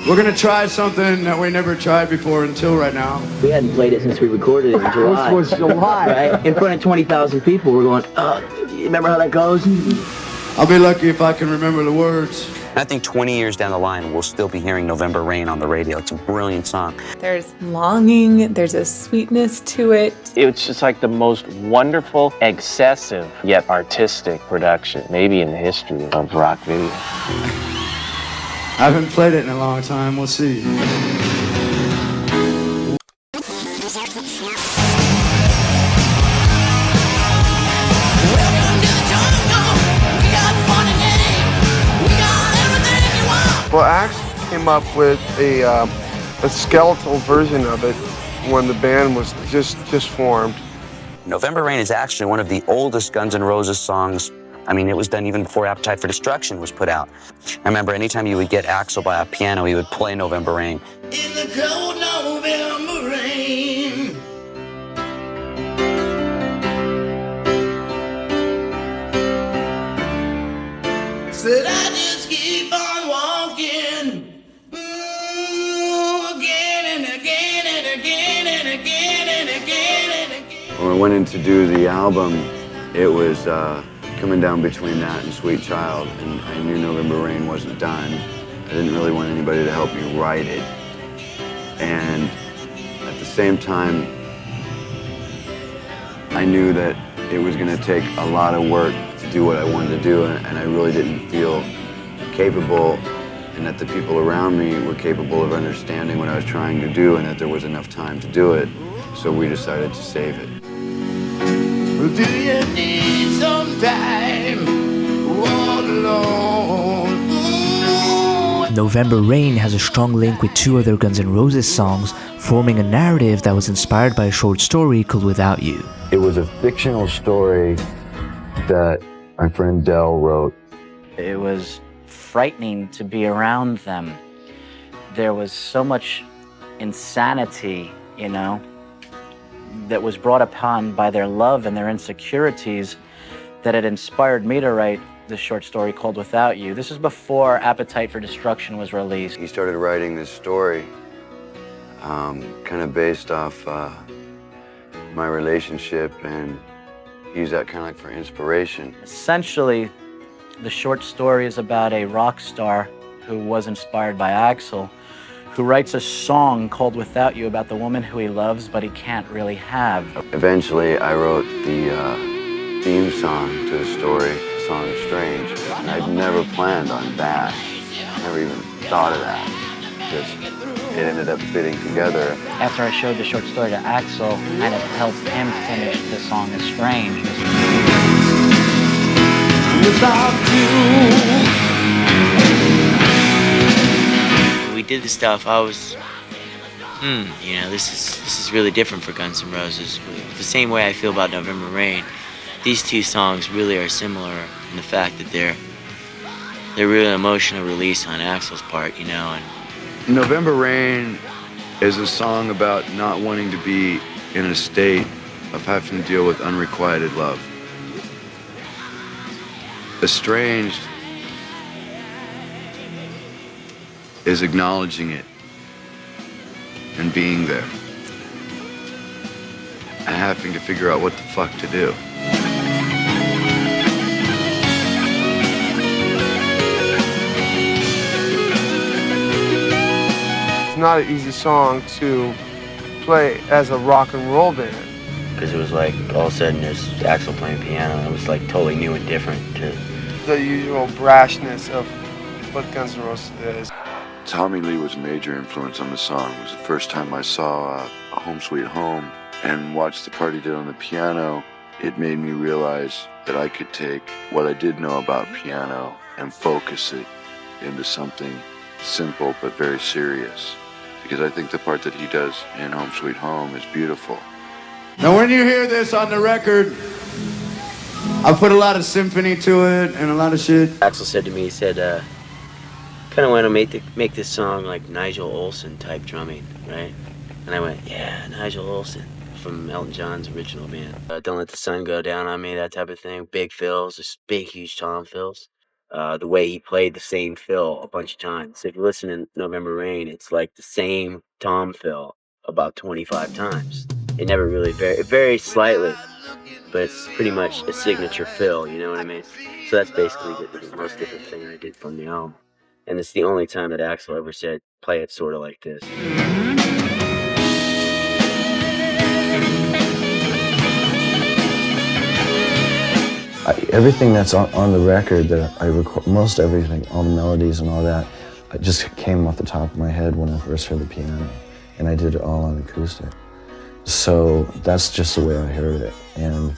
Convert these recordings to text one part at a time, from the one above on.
We're gonna try something that we never tried before until right now. We hadn't played it since we recorded it in July. Which was July. Right? In front of 20,000 people, we're going, you remember how that goes? I'll be lucky if I can remember the words. I think 20 years down the line, we'll still be hearing November Rain on the radio. It's a brilliant song. There's longing, there's a sweetness to it. It's just like the most wonderful, excessive, yet artistic production, maybe in the history of rock video. I haven't played it in a long time, we'll see. Well, Axl came up with a skeletal version of it when the band was just formed. November Rain is actually one of the oldest Guns N' Roses songs. I mean, it was done even before Appetite for Destruction was put out. I remember anytime you would get Axl by a piano, he would play November Rain. In the cold November rain. Said I just keep on walking. Again and again and again and again and again and again. When I went in to do the album, it was coming down between that and Sweet Child, and I knew November Rain wasn't done. I didn't really want anybody to help me write it. And at the same time, I knew that it was going to take a lot of work to do what I wanted to do, and I really didn't feel capable, and that the people around me were capable of understanding what I was trying to do, and that there was enough time to do it. So we decided to save it. Well, do you need some time all alone? November Rain has a strong link with two other Guns N' Roses songs, forming a narrative that was inspired by a short story called Without You. It was a fictional story that my friend Dell wrote. It was frightening to be around them. There was so much insanity, you know, that was brought upon by their love and their insecurities that had inspired me to write this short story called Without You. This is before Appetite for Destruction was released. He started writing this story kind of based off my relationship, and he used that kind of like for inspiration. Essentially, the short story is about a rock star who was inspired by Axl, who writes a song called Without You about the woman who he loves but he can't really have. Eventually, I wrote the theme song to the story, the song Strange. I'd never planned on that, never even thought of that. Just, it ended up fitting together. After I showed the short story to Axl, kind of helped him finish the song Strange. Without you. We did the stuff, I was, you know, this is really different for Guns N' Roses. The same way I feel about November Rain, these two songs really are similar in the fact that they're really emotional release on Axl's part, you know. And November Rain is a song about not wanting to be in a state of having to deal with unrequited love. Estranged is acknowledging it and being there and having to figure out what the fuck to do. It's not an easy song to play as a rock and roll band. because it was like all of a sudden there's Axl playing piano. It was like totally new and different to the usual brashness of what Guns N' Roses is. Tommy Lee was a major influence on the song. It was the first time I saw Home Sweet Home and watched the part he did on the piano. It made me realize that I could take what I did know about piano and focus it into something simple but very serious. Because I think the part that he does in Home Sweet Home is beautiful. Now when you hear this on the record, I put a lot of symphony to it and a lot of shit. Axl said to me, he said, kind of want to make this song like Nigel Olsson type drumming, right? And I went, yeah, Nigel Olsson from Elton John's original band. Don't Let the Sun Go Down on Me, that type of thing. Big fills, just big, huge tom fills. the way he played the same fill a bunch of times. If you listen to November Rain, it's like the same tom fill about 25 times. It never really it varies slightly, but it's pretty much a signature fill, you know what I mean? So that's basically the most different thing I did from the album. And it's the only time that Axl ever said, play it sort of like this. Everything that's on the record that I record, most everything, all the melodies and all that, it just came off the top of my head when I first heard the piano. And I did it all on acoustic. So that's just the way I heard it. And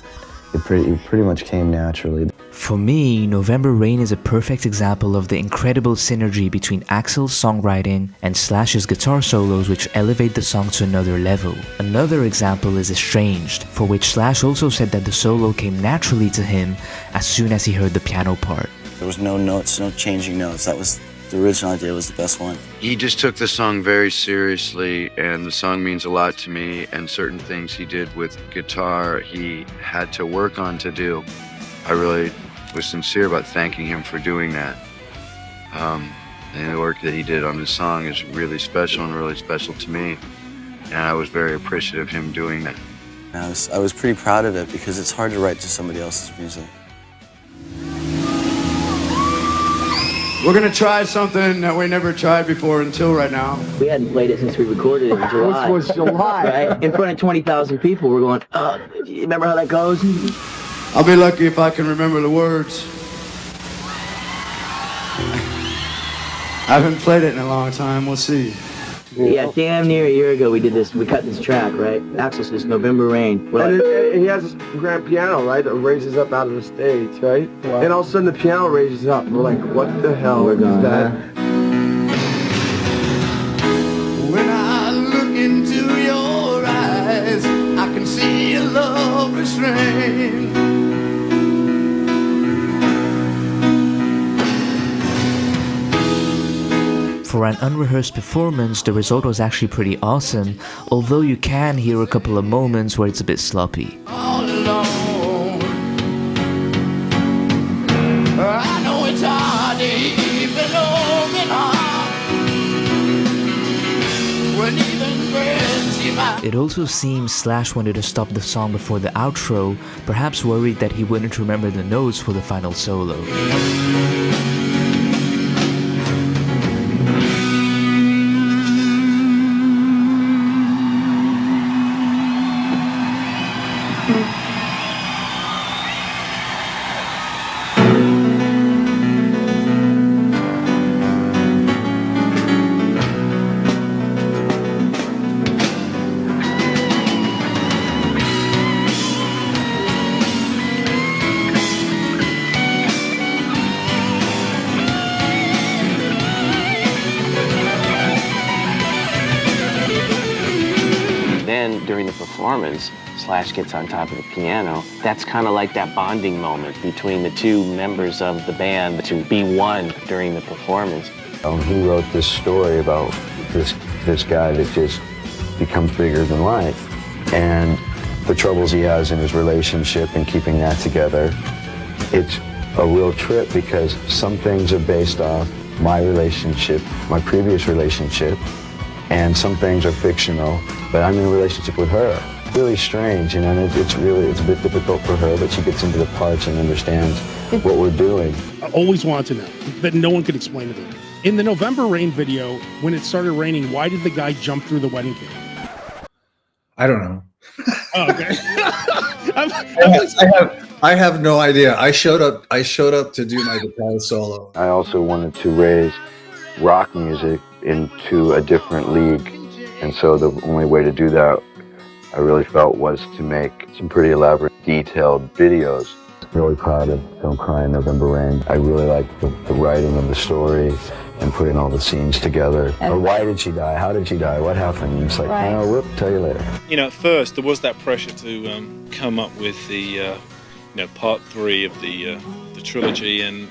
it pretty much came naturally. For me, November Rain is a perfect example of the incredible synergy between Axl's songwriting and Slash's guitar solos, which elevate the song to another level. Another example is Estranged, for which Slash also said that the solo came naturally to him as soon as he heard the piano part. There was no notes, no changing notes. That was the original idea, was the best one. He just took the song very seriously, and the song means a lot to me, and certain things he did with guitar he had to work on to do. I really was sincere about thanking him for doing that. And the work that he did on this song is really special and really special to me, and I was very appreciative of him doing that. I was pretty proud of it because it's hard to write to somebody else's music. We're gonna try something that we never tried before until right now. We hadn't played it since we recorded it in July. This was July. Right? In front of 20,000 people, we're going, you remember how that goes? I'll be lucky if I can remember the words. I haven't played it in a long time, we'll see. Yeah, damn near a year ago we did this, we cut this track, right? Axl says November Rain. And he has this grand piano, right, that raises up out of the stage, right? Wow. And all of a sudden the piano raises up. We're like, what the hell is that? When I look into your eyes, I can see a love restrained. For an unrehearsed performance, the result was actually pretty awesome, although you can hear a couple of moments where it's a bit sloppy. All alone. I know it's hard to even open up when even friends give out. It also seems Slash wanted to stop the song before the outro, perhaps worried that he wouldn't remember the notes for the final solo. During the performance, Slash gets on top of the piano. That's kind of like that bonding moment between the two members of the band to be one during the performance. He wrote this story about this guy that just becomes bigger than life, and the troubles he has in his relationship and keeping that together. It's a real trip because some things are based off my relationship, my previous relationship, and some things are fictional, but I'm in a relationship with her. Really strange, you know, and it's a bit difficult for her, but she gets into the parts and understands what we're doing. I always wanted to know, but no one could explain to me. In the November Rain video, when it started raining, why did the guy jump through the wedding cake? I don't know. Oh, okay. I have no idea. I showed up to do my guitar solo. I also wanted to raise rock music into a different league, and so the only way to do that, I really felt, was to make some pretty elaborate, detailed videos. Really proud of Don't Cry in November Rain. I really like the writing of the story and putting all the scenes together. Or why did she die? How did she die? What happened? And it's like, oh, we'll tell you later. You know, at first there was that pressure to come up with the, part 3 of the trilogy, and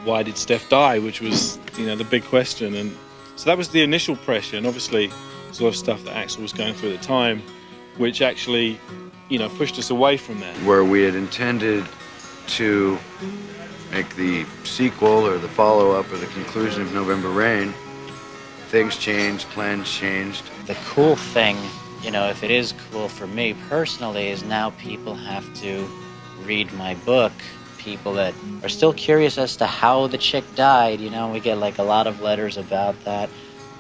why did Steph die, which was, the big question. And so that was the initial pressure, and obviously there's a lot of stuff that Axl was going through at the time, which actually, pushed us away from that. Where we had intended to make the sequel or the follow-up or the conclusion of November Rain, things changed, plans changed. The cool thing, you know, if it is cool for me personally, is now people have to read my book. People that are still curious as to how the chick died, you know, we get like a lot of letters about that.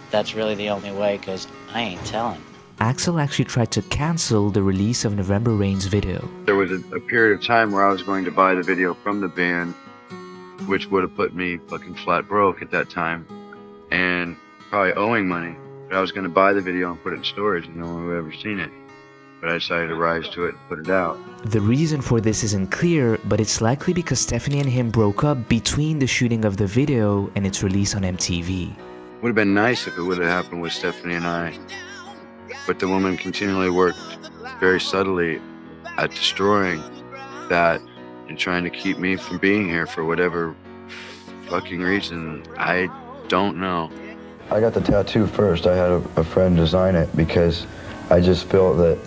That's really the only way, because I ain't telling. Axl actually tried to cancel the release of November Rain's video. There was a period of time where I was going to buy the video from the band, which would have put me fucking flat broke at that time, and probably owing money. But I was going to buy the video and put it in storage, and no one would have ever seen it. But I decided to rise to it and put it out. The reason for this isn't clear, but it's likely because Stephanie and him broke up between the shooting of the video and its release on MTV. Would have been nice if it would have happened with Stephanie and I, but the woman continually worked very subtly at destroying that and trying to keep me from being here for whatever fucking reason. I don't know. I got the tattoo first. I had a friend design it because I just felt that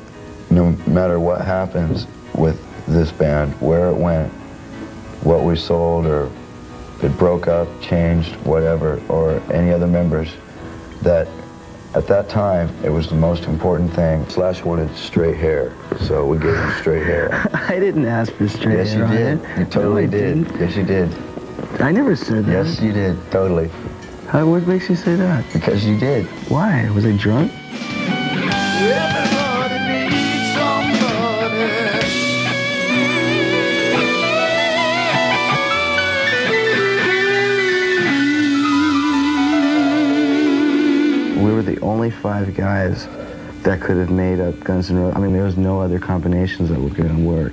no matter what happens with this band, where it went, what we sold, or if it broke up, changed, whatever, or any other members, that at that time, it was the most important thing. Slash wanted straight hair, so we gave him straight hair. I didn't ask for straight yes, hair. Yes, you did. You totally did. Yes, you did. I never said that. Yes, you did. Totally. What makes you say that? Because you did. Why? Was I drunk? Everybody needs somebody. We were the only 5 guys that could have made up Guns N' Roses. I mean, there was no other combinations that were going to work.